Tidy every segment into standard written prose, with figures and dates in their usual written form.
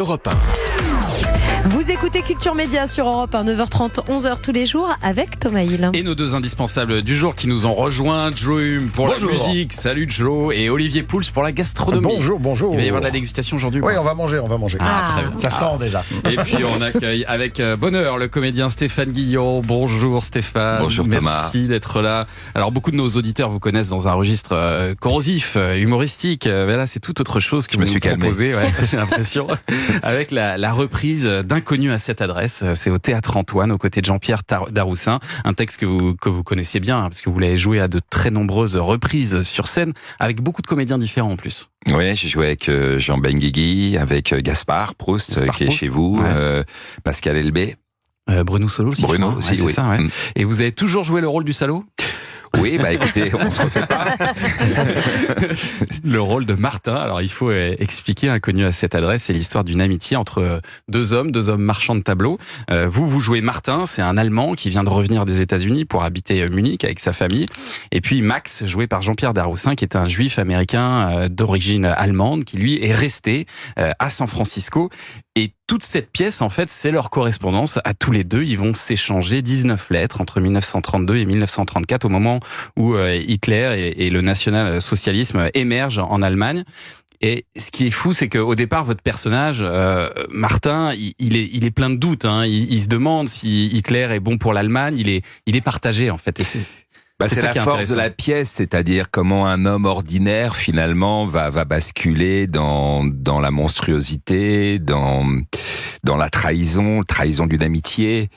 Europe 1. Vous écoutez Culture Média sur Europe 1, 9h30, 11h tous les jours avec Thomas Hill. Et nos deux indispensables du jour qui nous ont rejoints, Joe Hume pour la musique, salut Joe, et Olivier Pouls pour la gastronomie. Bonjour. Il va y avoir de la dégustation aujourd'hui. Oui, on va manger. Ah, très bien. Ça sent déjà. Et puis on accueille avec bonheur le comédien Stéphane Guillon. Bonjour Stéphane. Bonjour Thomas. Merci d'être là. Alors beaucoup de nos auditeurs vous connaissent dans un registre corrosif, humoristique. Mais là c'est tout autre chose que je me suis proposé, j'ai l'impression, avec la reprise d'Inconnu à cette adresse. C'est au Théâtre Antoine, aux côtés de Jean-Pierre Daroussin. Un texte que vous connaissiez bien, hein, parce que vous l'avez joué à de très nombreuses reprises sur scène, avec beaucoup de comédiens différents en plus. Oui, j'ai joué avec Jean Benguigui, avec Gaspard Proust, qui est chez vous, Pascal Elbé. Bruno Solo aussi. Bruno aussi, c'est oui. ça, ouais. Et vous avez toujours joué le rôle du salaud ? Oui, écoutez, on se refait pas. Le rôle de Martin. Alors, il faut expliquer, Inconnu à cette adresse, c'est l'histoire d'une amitié entre deux hommes marchands de tableaux. Vous jouez Martin, c'est un Allemand qui vient de revenir des États-Unis pour habiter Munich avec sa famille. Et puis Max, joué par Jean-Pierre Daroussin, qui est un juif américain d'origine allemande, qui lui est resté à San Francisco. Et toute cette pièce, en fait, c'est leur correspondance à tous les deux. Ils vont s'échanger 19 lettres entre 1932 et 1934, au moment où Hitler et le national-socialisme émergent en Allemagne. Et ce qui est fou, c'est qu'au départ, votre personnage, Martin, il est plein de doutes. Hein. Il se demande si Hitler est bon pour l'Allemagne. Il est partagé, en fait. Et c'est la force de la pièce, c'est-à-dire comment un homme ordinaire finalement va basculer dans la monstruosité, dans la trahison d'une amitié.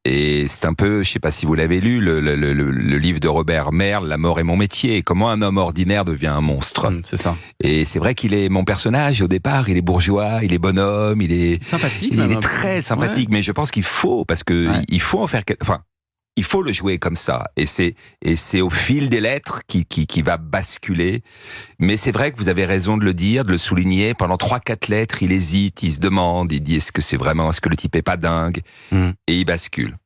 Et c'est un peu, je sais pas si vous l'avez lu, le livre de Robert Merle, La mort est mon métier. Comment un homme ordinaire devient un monstre. C'est ça. Et c'est vrai qu'il est mon personnage au départ. Il est bourgeois, il est bonhomme, il est sympathique. Il est très sympathique, mais je pense qu'il faut, parce que il faut en faire il faut le jouer comme ça, et c'est au fil des lettres qui va basculer. Mais c'est vrai que vous avez raison de le dire, de le souligner. Pendant 3-4 lettres, il hésite, il se demande, il dit est-ce que le type est pas dingue, et il bascule.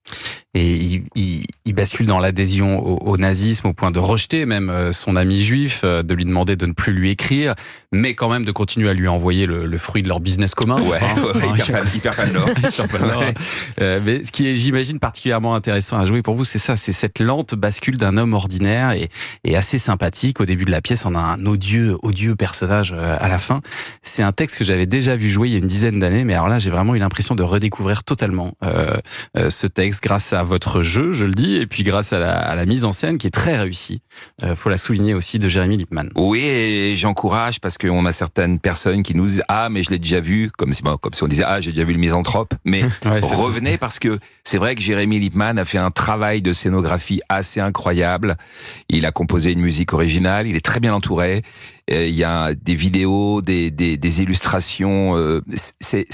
Et il bascule dans l'adhésion au nazisme, au point de rejeter même son ami juif, de lui demander de ne plus lui écrire, mais quand même de continuer à lui envoyer le fruit de leur business commun. Il perd pas de l'or. Mais ce qui est, j'imagine, particulièrement intéressant à jouer pour vous, c'est ça, c'est cette lente bascule d'un homme ordinaire et assez sympathique. Au début de la pièce, on a un odieux personnage à la fin. C'est un texte que j'avais déjà vu jouer il y a une dizaine d'années, mais alors là, j'ai vraiment eu l'impression de redécouvrir totalement ce texte grâce à votre jeu, je le dis, et puis grâce à la mise en scène qui est très réussie. Faut la souligner aussi, de Jérémy Lippmann. Oui, et j'encourage, parce qu'on a certaines personnes qui nous disent « Ah, mais je l'ai déjà vu », comme si on disait « Ah, j'ai déjà vu le Misanthrope », mais revenez, parce que c'est vrai que Jérémy Lippmann a fait un travail de scénographie assez incroyable. Il a composé une musique originale, il est très bien entouré. Il y a des vidéos, des illustrations. C'est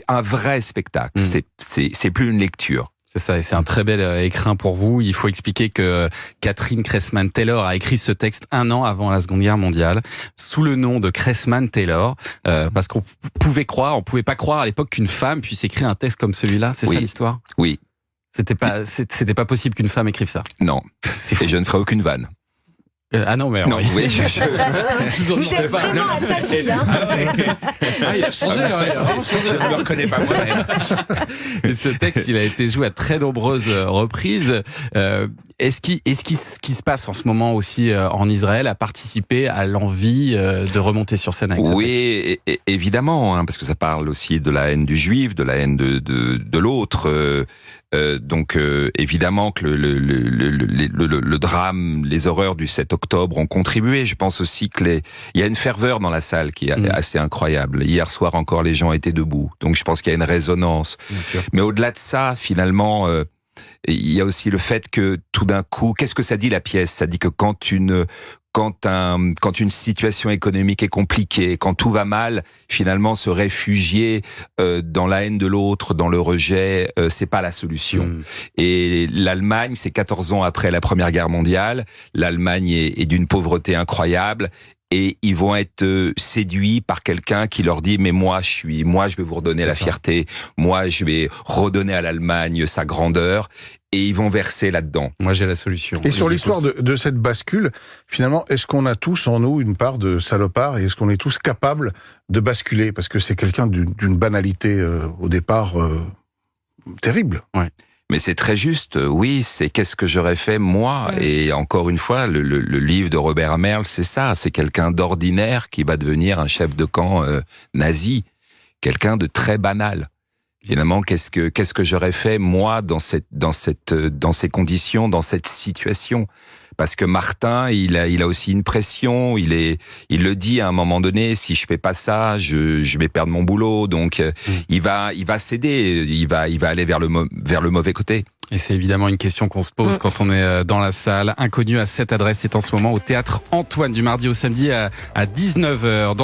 un vrai spectacle. C'est plus une lecture. C'est ça, et c'est un très bel écrin pour vous. Il faut expliquer que Catherine Cressman-Taylor a écrit ce texte 1 an avant la Seconde Guerre mondiale, sous le nom de Cressman-Taylor, parce qu'on pouvait pas croire à l'époque qu'une femme puisse écrire un texte comme celui-là. C'est ça l'histoire ? Oui. C'était pas possible qu'une femme écrive ça. Non. Et je ne ferai aucune vanne. Ah non, mais non, oui, vous êtes vraiment assagi, hein. Il a changé, je ne le reconnais pas moi-même. Et ce texte, il a été joué à très nombreuses reprises. Est-ce qui se passe en ce moment aussi en Israël a participé à l'envie de remonter sur scène avec ce texte ? Évidemment, hein, parce que ça parle aussi de la haine du juif, de la haine de l'autre. Donc évidemment que le drame, les horreurs du 7 octobre ont contribué. Je pense aussi il y a une ferveur dans la salle qui est assez incroyable. Hier soir encore, les gens étaient debout. Donc je pense qu'il y a une résonance. Mais au-delà de ça, finalement, il y a aussi le fait que tout d'un coup, qu'est-ce que ça dit la pièce ? Ça dit que quand une situation économique est compliquée, quand tout va mal, finalement se réfugier dans la haine de l'autre, dans le rejet, c'est pas la solution. Et l'Allemagne, c'est 14 ans après la Première Guerre mondiale, l'Allemagne est d'une pauvreté incroyable. Et ils vont être séduits par quelqu'un qui leur dit « Mais moi, je vais vous redonner la fierté. Moi, je vais redonner à l'Allemagne sa grandeur. » et ils vont verser là-dedans. Moi, j'ai la solution. Et sur l'histoire de cette bascule, finalement, est-ce qu'on a tous en nous une part de salopard et est-ce qu'on est tous capables de basculer? Parce que c'est quelqu'un d'une banalité au départ terrible. Ouais. Mais c'est très juste, oui, c'est qu'est-ce que j'aurais fait moi. Et encore une fois, le livre de Robert Merle, c'est ça, c'est quelqu'un d'ordinaire qui va devenir un chef de camp nazi, quelqu'un de très banal. Finalement, qu'est-ce que j'aurais fait moi dans ces conditions, dans cette situation? Parce que Martin, il a aussi une pression. Il le dit à un moment donné. Si je fais pas ça, je vais perdre mon boulot. Donc, il va céder. Il va aller vers le mauvais côté. Et c'est évidemment une question qu'on se pose quand on est dans la salle. Inconnu à cette adresse, c'est en ce moment au théâtre Antoine du mardi au samedi à 19h.